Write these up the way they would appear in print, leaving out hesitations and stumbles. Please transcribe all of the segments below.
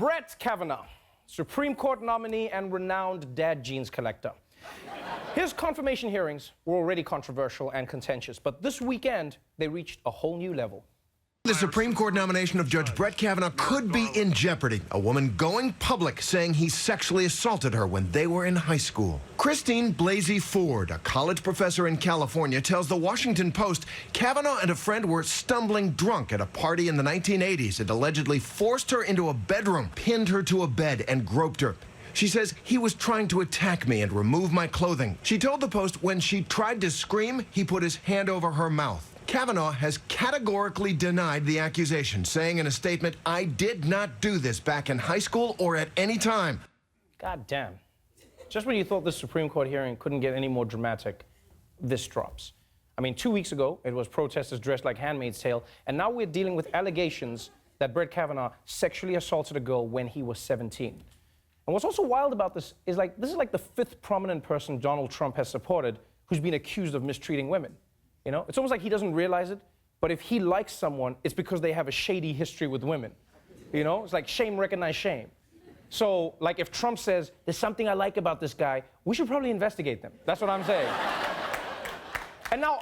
Brett Kavanaugh, Supreme Court nominee and renowned dad jeans collector. His confirmation hearings were already controversial and contentious, but this weekend they reached a whole new level. The Supreme Court nomination of Judge Brett Kavanaugh could be in jeopardy. A woman going public saying he sexually assaulted her when they were in high school. Blasey Ford, a college professor in California, tells the Washington Post Kavanaugh and a friend were stumbling drunk at a party in the 1980s and allegedly forced her into a bedroom, pinned her to a bed, and groped her. She says he was trying to attack me and remove my clothing. She told the Post when she tried to scream, he put his hand over her mouth. Kavanaugh has categorically denied the accusation, saying in a statement, "I did not do this back in high school or at any time." God damn. Just when you thought this Supreme Court hearing couldn't get any more dramatic, this drops. I mean, 2 weeks ago, it was protesters dressed like Handmaid's Tale, and now we're dealing with allegations that Brett Kavanaugh sexually assaulted a girl when he was 17. And what's also wild about this is this is like the fifth prominent person Donald Trump has supported who's been accused of mistreating women. You know, it's almost like he doesn't realize it, but if he likes someone, it's because they have a shady history with women. You know, it's like shame recognize shame. So, like, if Trump says, there's something I like about this guy, we should probably investigate them. That's what I'm saying. And now,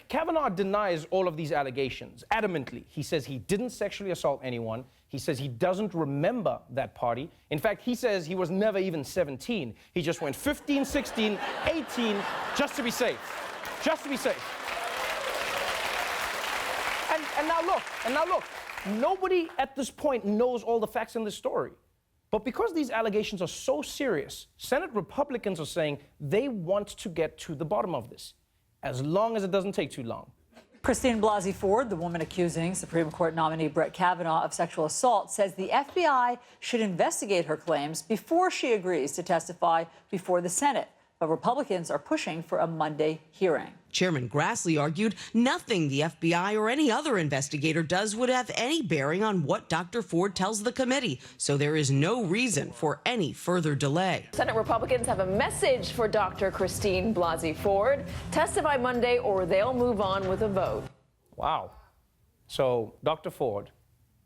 Kavanaugh denies all of these allegations adamantly. He says he didn't sexually assault anyone. He says he doesn't remember that party. In fact, he says he was never even 17. He just went 15, 16, 18, just to be safe. Just to be safe. And now look, nobody at this point knows all the facts in this story. But because these allegations are so serious, Senate Republicans are saying they want to get to the bottom of this, as long as it doesn't take too long. Blasey Ford, the woman accusing Supreme Court nominee Brett Kavanaugh of sexual assault, says the FBI should investigate her claims before she agrees to testify before the Senate. But Republicans are pushing for a Monday hearing. Chairman Grassley argued nothing the FBI or any other investigator does would have any bearing on what Dr. Ford tells the committee, so there is no reason for any further delay. Senate Republicans have a message for Dr. Blasey Ford. Testify Monday or they'll move on with a vote. Wow. So Dr. Ford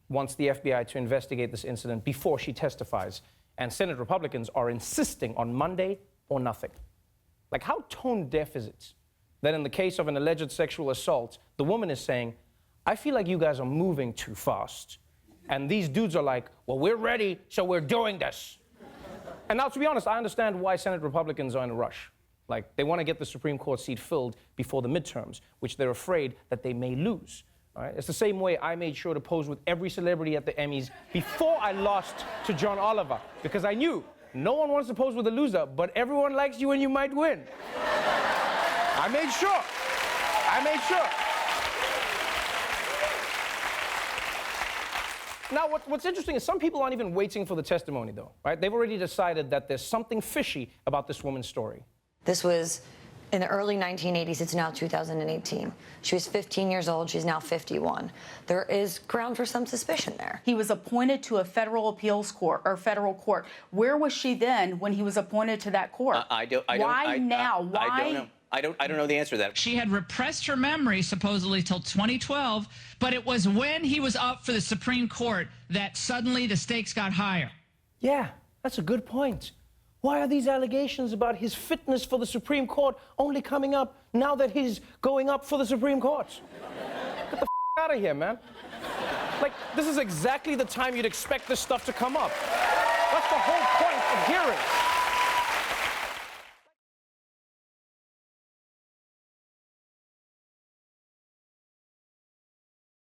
wants the FBI to investigate this incident before she testifies, and Senate Republicans are insisting on Monday or nothing. Like, how tone deaf is it that in the case of an alleged sexual assault, the woman is saying, I feel like you guys are moving too fast. And these dudes are like, well, we're ready, so we're doing this. And now, to be honest, I understand why Senate Republicans are in a rush. Like, they want to get the Supreme Court seat filled before the midterms, which they're afraid that they may lose. All right? It's the same way I made sure to pose with every celebrity at the Emmys before I lost to John Oliver, because I knew no one wants to pose with a loser, but everyone likes you and you might win. I made sure. Now, what's interesting is some people aren't even waiting for the testimony, though, right? They've already decided that there's something fishy about this woman's story. This was in the early 1980s. It's now 2018. She was 15 years old. She's now 51. There is ground for some suspicion there. He was appointed to a federal appeals court or federal court. Where was she then when he was appointed to that court? Why now? Why? I don't know. I don't know the answer to that. She had repressed her memory supposedly till 2012, but it was when he was up for the Supreme Court that suddenly the stakes got higher. Yeah, that's a good point. Why are these allegations about his fitness for the Supreme Court only coming up now that he's going up for the Supreme Court? Get the out of here, man. Like, this is exactly the time you'd expect this stuff to come up. That's the whole point of